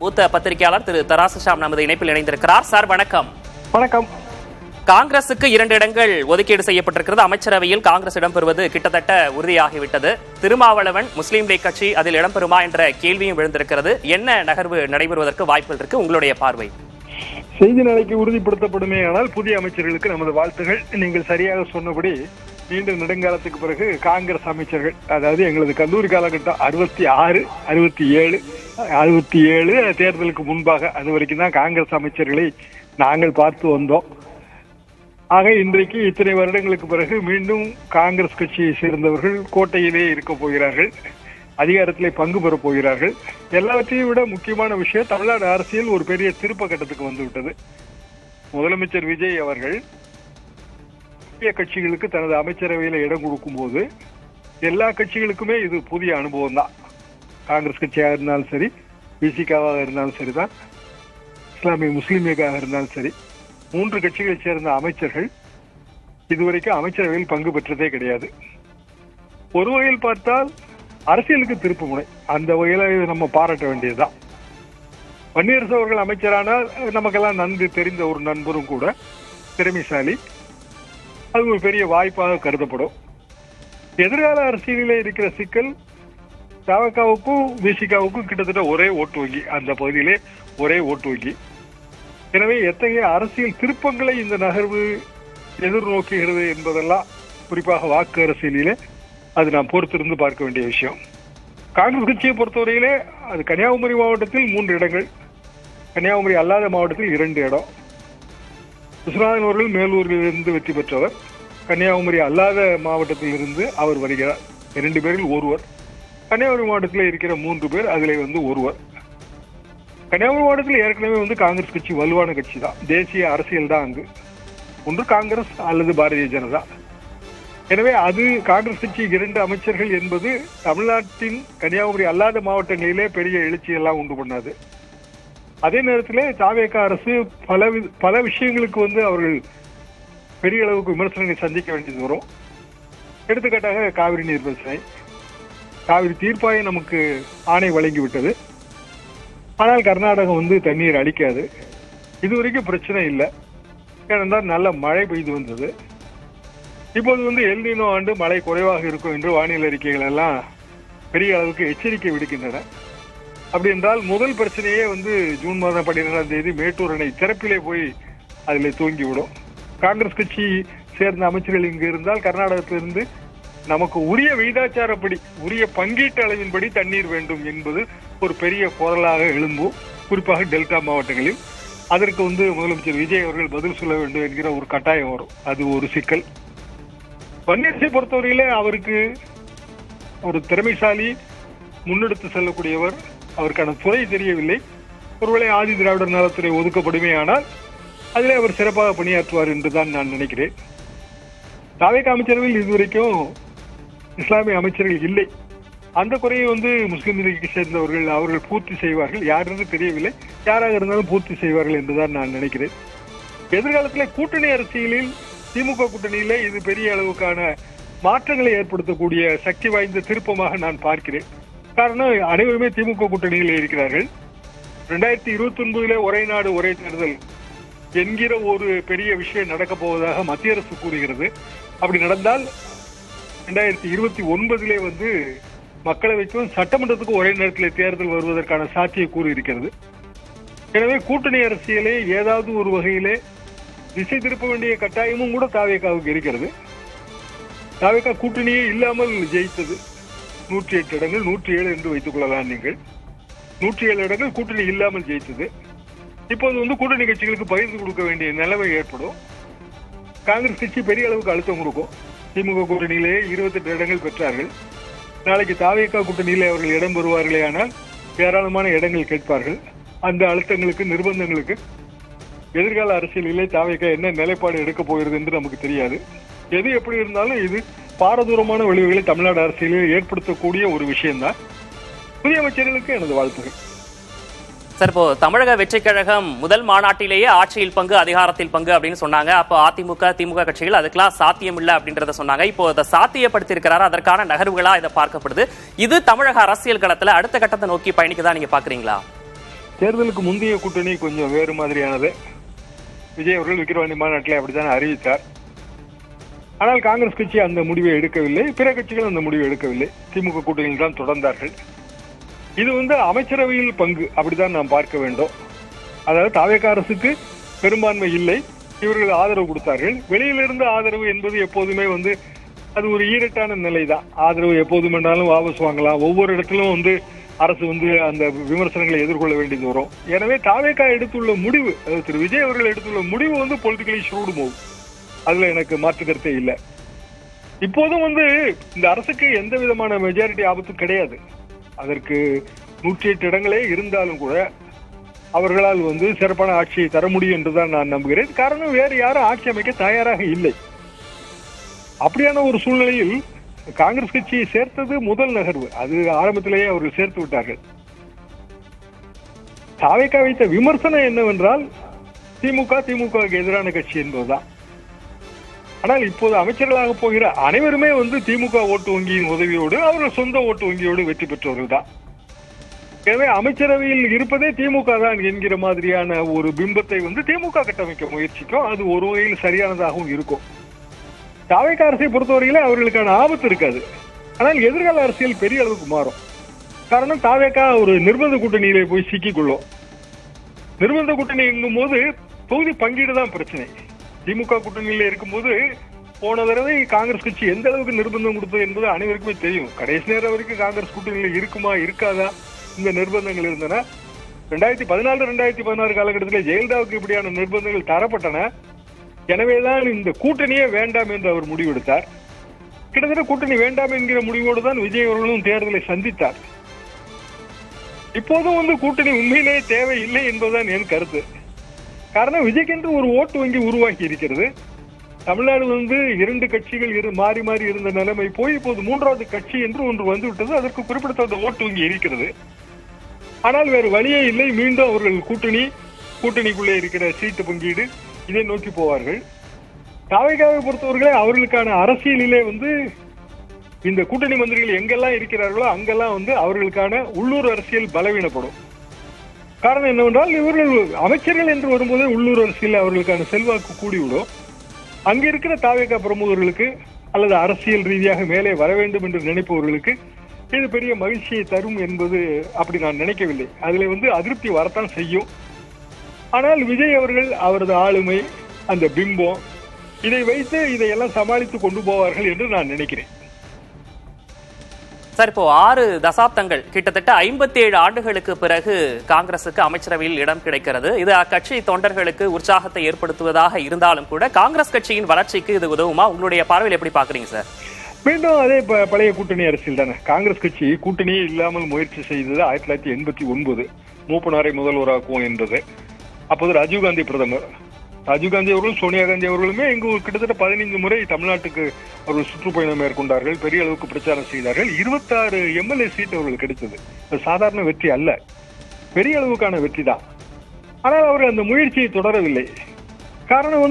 மூத்த பத்திரிகையாளர் திரு தராசு ஷாம் நமது இணைப்பில் இணைந்திருக்கிறார். சார் வணக்கம். வணக்கம். காங்கிரசுக்கு 2 இடங்கள் ஒதுக்கீடு செய்யப்பட்டிருக்கிறது. அமைச்சரவையில் காங்கிரஸ் இடம்பெறுவது கிட்டத்தட்ட உறுதியாகிவிட்டது. திருமாவளவன் முஸ்லீம் லீக் கட்சி அதில் இடம்பெறுமா என்ற கேள்வியும் எழுந்திருக்கிறது. என்ன நகர்வு நடைபெறுவதற்கு வாய்ப்புகள் இருக்கு, உங்களுடைய பார்வை? செய்தி நிலைக்கு உறுதிப்படுத்தப்படுமே ஆனால் புதிய அமைச்சர்களுக்கு நமது வாழ்த்துகள். நீங்கள் சரியாக சொன்னபடி நீண்ட நெடுங்காலத்துக்கு பிறகு காங்கிரஸ் அமைச்சர்கள், அதாவது எங்களது கல்லூரி காலகட்டம் 66, 67 தேர்தலுக்கு முன்பாக அது வரைக்கும் தான் காங்கிரஸ் அமைச்சர்களை நாங்கள் பார்த்து வந்தோம். ஆக இன்றைக்கு இத்தனை வருடங்களுக்கு பிறகு மீண்டும் காங்கிரஸ் கட்சியை சேர்ந்தவர்கள் கோட்டையிலே இருக்க போகிறார்கள், அதிகாரத்திலே பங்கு பெறப் போகிறார்கள். எல்லாவற்றையும் விட முக்கியமான விஷயம், தமிழ்நாடு அரசியல் ஒரு பெரிய திருப்ப கட்டத்துக்கு வந்துவிட்டது. முதலமைச்சர் விஜய் அவர்கள் புதிய கட்சிகளுக்கு தனது அமைச்சரவையில இடம் கொடுக்கும் போது எல்லா கட்சிகளுக்குமே இது புதிய அனுபவம் தான். காங்கிரஸ் கட்சியாக இருந்தாலும் சரி, பிசிகாவாக இருந்தாலும் சரிதான், இஸ்லாமிய முஸ்லீம் லீக்காக இருந்தாலும் சரி, 3 கட்சிகளை சேர்ந்த அமைச்சர்கள் இதுவரைக்கும் அமைச்சரவையில் பங்கு பெற்றதே கிடையாது. ஒரு வகையில் பார்த்தால் அரசியலுக்கு திருப்பு முனை, அந்த வகையில நம்ம பாராட்ட வேண்டியதுதான். பன்னீரசு அவர்கள் அமைச்சரானால் நமக்கெல்லாம் நன்கு தெரிந்த ஒரு நண்பரும் கூட, திறமைசாலி, அது ஒரு பெரிய வாய்ப்பாக கருதப்படும். எதிர்கால அரசியலிலே இருக்கிற சிக்கல், தவகவுக்கும் பிசிகாவுக்கும் கிட்டத்தட்ட ஒரே ஓட்டு வங்கி, அந்த பகுதியிலே ஒரே ஓட்டு வங்கி. எனவே எத்தகைய அரசியல் திருப்பங்களை இந்த நகர்வு எதிர்நோக்குகிறது என்பதெல்லாம் குறிப்பாக வாக்கு அரசியலிலே அது நாம் பொறுத்திருந்து பார்க்க வேண்டிய விஷயம். காங்கிரஸ் கட்சியை பொறுத்தவரையிலே அது கன்னியாகுமரி மாவட்டத்தில் 3 இடங்கள், கன்னியாகுமரி அல்லாத மாவட்டத்தில் 2 இடம். விஸ்வநாதன் அவர்கள் மேலூரில் இருந்து வெற்றி பெற்றவர், கன்னியாகுமரி அல்லாத மாவட்டத்தில் இருந்து அவர் வருகிறார். 2 பேரில் ஒருவர். கன்னியாகுமரி மாவட்டத்தில் இருக்கிற 3 பேர், அதிலே ஒருவர். கன்னியாகுமரி மாவட்டத்தில் ஏற்கனவே காங்கிரஸ் கட்சி வலுவான கட்சி தான், தேசிய அரசியல் தான் அங்கு. ஒன்று காங்கிரஸ் அல்லது பாரதிய ஜனதா. எனவே அது காங்கிரஸ் கட்சி 2 அமைச்சர்கள் என்பது தமிழ்நாட்டின் கன்னியாகுமரி அல்லாத மாவட்டங்களிலே பெரிய எழுச்சியெல்லாம் உண்டு பண்ணாது. அதே நேரத்தில் தாவேக அரசு பல விஷயங்களுக்கு அவர்கள் பெரிய அளவுக்கு விமர்சனங்களை சந்திக்க வேண்டியது வரும். எடுத்துக்காட்டாக காவிரி நீர் பிரச்சனை. காவிரி தீர்ப்பாயம் நமக்கு ஆணை வழங்கிவிட்டது, ஆனால் கர்நாடகம் தண்ணீர் அளிக்காது. இதுவரைக்கும் பிரச்சனை இல்லை, ஏனென்றால் நல்ல மழை பெய்து வந்தது. இப்போது எல்னினோ ஆண்டு மழை குறைவாக இருக்கும் என்று வானிலை அறிக்கைகள் எல்லாம் பெரிய அளவுக்கு எச்சரிக்கை விடுக்கின்றன. அப்படி என்றால் முதல் பிரச்சனையே ஜூன் மாதம் 12ஆம் தேதி மேட்டூர் அணை திறப்பிலே போய் அதில் தூங்கிவிடும். காங்கிரஸ் கட்சி சேர்ந்த அமைச்சர்கள் இங்கு இருந்தால் கர்நாடகத்திலிருந்து நமக்கு உரிய விகிதாச்சாரப்படி, உரிய பங்கீட்டு அளவின்படி தண்ணீர் வேண்டும் என்பது ஒரு பெரிய குரலாக எழும்பும், குறிப்பாக டெல்டா மாவட்டங்களில். அதற்கு முதலமைச்சர் விஜய் அவர்கள் பதில் சொல்ல வேண்டும் என்கிற ஒரு கட்டாயம் வரும். அது ஒரு சிக்கல். பன்னீர்சை பொறுத்தவரையிலே அவருக்கு ஒரு திறமைசாலி, முன்னெடுத்து செல்லக்கூடியவர். அவருக்கான துறை தெரியவில்லை. ஒருவேளை ஆதி திராவிடர் நலத்துறை ஒதுக்கப்படுமே ஆனால் அதிலே அவர் சிறப்பாக பணியாற்றுவார் என்றுதான் நான் நினைக்கிறேன். தாவேக அமைச்சரவையில் இதுவரைக்கும் இஸ்லாமிய அமைச்சர்கள் இல்லை. அந்த குறையை முஸ்லிம் லீக்கை சேர்ந்தவர்கள் அவர்கள் பூர்த்தி செய்வார்கள். யார் என்று தெரியவில்லை, யாராக இருந்தாலும் பூர்த்தி செய்வார்கள் என்றுதான் நான் நினைக்கிறேன். எதிர்காலத்தில் கூட்டணி அரசியலில் திமுக கூட்டணியிலே இது பெரிய அளவுக்கான மாற்றங்களை ஏற்படுத்தக்கூடிய சக்தி வாய்ந்த திருப்பமாக நான் பார்க்கிறேன். காரணம், அனைவருமே திமுக கூட்டணியில் இருக்கிறார்கள். 2029 ஒரே நாடு ஒரே தேர்தல் என்கிற ஒரு பெரிய விஷயம் நடக்க போவதாக மத்திய அரசு கூறுகிறது. அப்படி நடந்தால் 2029 மக்களவைக்கும் சட்டமன்றத்துக்கும் ஒரே நேரத்தில் தேர்தல் வருவதற்கான சாத்தியக்கூறு இருக்கிறது. எனவே கூட்டணி அரசியலே ஏதாவது ஒரு வகையிலே திசை திருப்ப வேண்டிய கட்டாயமும் கூட தாவேகாவுக்கு இருக்கிறது. தாவேகா கூட்டணியே இல்லாமல் ஜெயித்தது 108 இடங்கள், 107 என்று வைத்துக் கொள்ளலாம். நீங்கள் 107 இடங்கள் கூட்டணி இல்லாமல் ஜெயித்தது. இப்போது கூட்டணி கட்சிகளுக்கு பகிர்ந்து கொடுக்க வேண்டிய நிலைமை ஏற்படும். காங்கிரஸ் கட்சி பெரிய அளவுக்கு அழுத்தம் கொடுக்கும். திமுக கூட்டணியிலே 28 இடங்கள் பெற்றார்கள். நாளைக்கு தாவேகா கூட்டணியிலே அவர்கள் இடம் பெறுவார்களே ஆனால் ஏராளமான இடங்கள் கேட்பார்கள். அந்த அழுத்தங்களுக்கு, நிர்பந்தங்களுக்கு எதிர்கால அரசியலிலே தாவேகா என்ன நிலைப்பாடு எடுக்க போகிறது என்று நமக்கு தெரியாது. எது எப்படி இருந்தாலும் இது பாரதூரமான விளைவுகளை தமிழ்நாடு அரசியலில் ஏற்படுத்தக்கூடிய ஒரு விஷயம்தான். புதிய அமைச்சர்களுக்கு எனது வாழ்த்துகள். சார், இப்போ தமிழக வெற்றிக் கழகம் முதல் மாநாட்டிலேயே ஆட்சியில் பங்கு, அதிகாரத்தில் பங்கு அப்படின்னு சொன்னாங்க. அப்போ அதிமுக, திமுக கட்சிகள் அதுக்கெல்லாம் சாத்தியம் இல்லை அப்படின்றத சொன்னாங்க. இப்போ அதை சாத்தியப்படுத்தியிருக்கிறாரு, அதற்கான நகர்வுகளா இதை பார்க்கப்படுது. இது தமிழக அரசியல் களத்துல அடுத்த கட்டத்தை நோக்கி பயணிக்கதான் நீங்க பாக்குறீங்களா? தேர்தலுக்கு முந்தைய கூட்டணி கொஞ்சம் வேறு மாதிரியானது. விஜய் அவர்கள் விக்கிரவாண்டி மாநாட்டில் அப்படித்தான் அறிவித்தார். ஆனால் காங்கிரஸ் கட்சி அந்த முடிவை எடுக்கவில்லை, பிற கட்சிகள் அந்த முடிவை எடுக்கவில்லை. திமுக கூட்டணியில் தான் தொடர்ந்தார்கள். இது அமைச்சரவையில் பங்கு அப்படித்தான் நாம் பார்க்க வேண்டும். அதாவது தாவேக அரசுக்கு பெரும்பான்மை இல்லை, இவர்கள் ஆதரவு கொடுத்தார்கள். வெளியிலிருந்து ஆதரவு என்பது எப்போதுமே அது ஒரு ஈரட்டான நிலை தான். ஆதரவு எப்போதும் வேண்டாலும் வாபஸ் வாங்கலாம். ஒவ்வொரு இடத்திலும் அரசு அந்த விமர்சனங்களை எதிர்கொள்ள வேண்டியது வரும். எனவே தாவேக எடுத்துள்ள முடிவு, திரு விஜய் அவர்கள் எடுத்துள்ள முடிவு பொலிட்டிக்கலி ஷூடு மூவ். அதுல எனக்கு மாற்று கருத்தே இல்லை. இப்போதும் இந்த அரசுக்கு எந்த விதமான மெஜாரிட்டி ஆபத்தும் கிடையாது. அதற்கு 108 இடங்களே இருந்தாலும் கூட அவர்களால் சிறப்பான ஆட்சியை தர முடியும் என்றுதான் நான் நம்புகிறேன். காரணம், வேறு யாரும் ஆட்சி அமைக்க தயாராக இல்லை. அப்படியான ஒரு சூழ்நிலையில் காங்கிரஸ் கட்சியை சேர்த்தது முதல் நகர்வு. அது ஆரம்பத்திலேயே அவர்கள் சேர்த்து விட்டார்கள். தாவேக வைத்த விமர்சனம் என்னவென்றால் திமுகவுக்கு எதிரான கட்சி என்பதுதான். ஆனால் இப்போது அமைச்சர்களாக போகிற அனைவருமே திமுக ஓட்டு வங்கியின் உதவியோடு, அவர்கள் சொந்த ஓட்டு வங்கியோடு வெற்றி பெற்றவர்கள் தான். எனவே அமைச்சரவையில் இருப்பதே திமுக தான் என்கிற மாதிரியான ஒரு பிம்பத்தை திமுக கட்டமைக்க முயற்சிக்கும். அது ஒரு வகையில் சரியானதாகவும் இருக்கும். தாவேக அரசை பொறுத்தவரையில அவர்களுக்கான ஆபத்து இருக்காது. ஆனால் எதிர்கால அரசியல் பெரிய அளவுக்கு மாறும். காரணம், தாவேக ஒரு நிர்பந்த கூட்டணியிலே போய் சிக்கிக்கொள்ளும். நிர்பந்த கூட்டணி எங்கும் போது தொகுதி பங்கீடு தான் பிரச்சனை. திமுக கூட்டணியில இருக்கும்போது போன தடவை காங்கிரஸ் கட்சி எந்த அளவுக்கு நிர்பந்தம் கொடுத்தது என்பது அனைவருக்குமே தெரியும். கடைசி நேரம் வரைக்கும் காங்கிரஸ் கூட்டணியில இருக்குமா இருக்காதா இந்த நிர்பந்தங்கள் இருந்தன. 2014-2016 காலகட்டத்தில் ஜெயலலிதாவுக்கு இப்படியான நிர்பந்தங்கள் தரப்பட்டன. எனவேதான் இந்த கூட்டணியே வேண்டாம் என்று அவர் முடிவெடுத்தார். கிட்டத்தட்ட கூட்டணி வேண்டாம் என்கிற முடிவோடு தான் விஜய் அவர்களும் தேர்தலை சந்தித்தார். இப்போதும் கூட்டணி உண்மையிலேயே தேவை இல்லை என்பதுதான் என் கருத்து. காரணம், விஜய்க்கென்று ஒரு ஓட்டு வங்கி உருவாக்கி இருக்கிறது. தமிழ்நாடு 2 கட்சிகள் மாறி மாறி இருந்த நிலைமை போய் இப்போது 3வது கட்சி என்று ஒன்று வந்துவிட்டது. அதற்கு குறிப்பிடத்தக்க ஓட்டு வங்கி இருக்கிறது. ஆனால் வேறு வழியே இல்லை. மீண்டும் அவர்கள் கூட்டணிக்குள்ளே இருக்கிற சீட்டு பங்கீடு இதை நோக்கி போவார்கள். தாவேகாவை பொறுத்தவர்களே அவர்களுக்கான அரசியலிலே இந்த கூட்டணி மந்திரிகள் எங்கெல்லாம் இருக்கிறார்களோ அங்கெல்லாம் அவர்களுக்கான உள்ளூர் அரசியல் பலவீனப்படும். காரணம் என்னவென்றால், இவர்கள் அமைச்சர்கள் என்று வரும்போதே உள்ளூர் அரசியல் அவர்களுக்கான செல்வாக்கு கூடிவிடும். அங்க இருக்கிற தாவேகா பிரமுகர்களுக்கு அல்லது அரசியல் ரீதியாக மேலே வர வேண்டும் என்று நினைப்பவர்களுக்கு இது பெரிய மகிழ்ச்சியை தரும் என்பது அப்படி நான் நினைக்கவில்லை. அதுல அதிருப்தி வரத்தான் செய்யும். ஆனால் விஜய் அவர்கள் அவரது ஆளுமை, அந்த பிம்பம், இதை வைத்து இதையெல்லாம் சமாளித்து கொண்டு போவார்கள் என்று நான் நினைக்கிறேன். சார், இப்போ 6 தசாப்தங்கள், கிட்டத்தட்ட 57 ஆண்டுகளுக்கு பிறகு காங்கிரசுக்கு அமைச்சரவையில் இடம் கிடைக்கிறது. இது அக்கட்சி தொண்டர்களுக்கு உற்சாகத்தை ஏற்படுத்துவதாக இருந்தாலும் கூட காங்கிரஸ் கட்சியின் வளர்ச்சிக்கு இது உதவுமா? உங்களுடைய பார்வையில் எப்படி பாக்குறீங்க சார்? மீண்டும் அதே பழைய கூட்டணி அரசியல் தானே. காங்கிரஸ் கட்சி கூட்டணியே இல்லாமல் முயற்சி செய்தது 1989 மூப்பனாரை முதல்வராக்குவோம் என்பது. அப்போது ராஜீவ்காந்தி பிரதமர். ராஜீவ்காந்தி அவர்களும் சோனியா காந்தி அவர்களுமே கிட்டத்தட்ட 15 முறை தமிழ்நாட்டுக்கு அவர்கள் சுற்றுப்பயணம் மேற்கொண்டார்கள். பெரிய அளவுக்கு பிரச்சாரம் செய்தார்கள். 26 எம்எல்ஏ சீட் அவர்களுக்கு கிடைத்தது. சாதாரண வெற்றி அல்ல, பெரிய அளவுக்கான வெற்றி தான். ஆனால் அவர்கள் அந்த முயற்சியை தொடரவில்லை. காரணம்,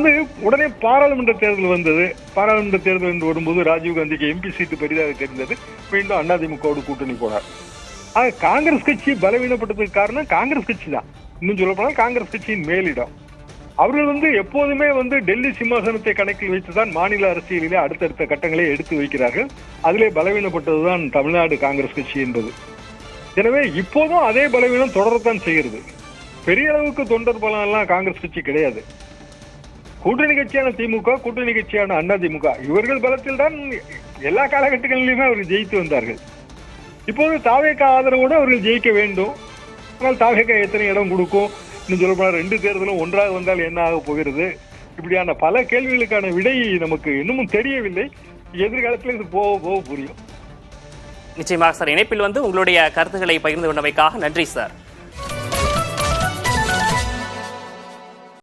உடனே பாராளுமன்ற தேர்தல் வந்தது. பாராளுமன்ற தேர்தல் என்று வரும்போது ராஜீவ்காந்திக்கு எம்பி சீட்டு பெரிதாக தெரிந்தது. மீண்டும் அதிமுகவோடு கூட்டணி போனார். ஆக காங்கிரஸ் கட்சி பலவீனப்பட்டதுக்கு காரணம் காங்கிரஸ் கட்சி தான். இன்னும் சொல்ல போனால் காங்கிரஸ் கட்சியின் மேலிடம். அவர்கள் எப்போதுமே டெல்லி சிம்மாசனத்தை கணக்கில் வைத்துதான் மாநில அரசியலிலே அடுத்தடுத்த கட்டங்களை எடுத்து வைக்கிறார்கள். அதிலே பலவீனப்பட்டதுதான் தமிழ்நாடு காங்கிரஸ் கட்சி என்பது. எனவே இப்போதும் அதே பலவீனம் தொடரத்தான் செய்கிறது. பெரிய அளவுக்கு தொண்டர் பலம் எல்லாம் காங்கிரஸ் கட்சி கிடையாது. கூட்டணி கட்சியான திமுக, கூட்டணி கட்சியான அதிமுக, இவர்கள் பலத்தில் தான் எல்லா காலகட்டங்களிலுமே அவர்கள் ஜெயித்து வந்தார்கள். இப்போது தாவேக ஆதரவோடு அவர்கள் ஜெயிக்க வேண்டும். ஆனால் தாவேக எத்தனை இடம் கொடுக்கும்? இன்னும் சொல்லப்போனால் 2 தேர்தலும் ஒன்றாக வந்தால் என்ன ஆக போகிறது? இப்படியான பல கேள்விகளுக்கான விடை நமக்கு இன்னமும் தெரியவில்லை. எதிர்காலத்தில் இது போக புரியும். நிச்சயமாக சார். இணைப்பில் உங்களுடைய கருத்துக்களை பகிர்ந்து கொண்டமைக்காக நன்றி சார்.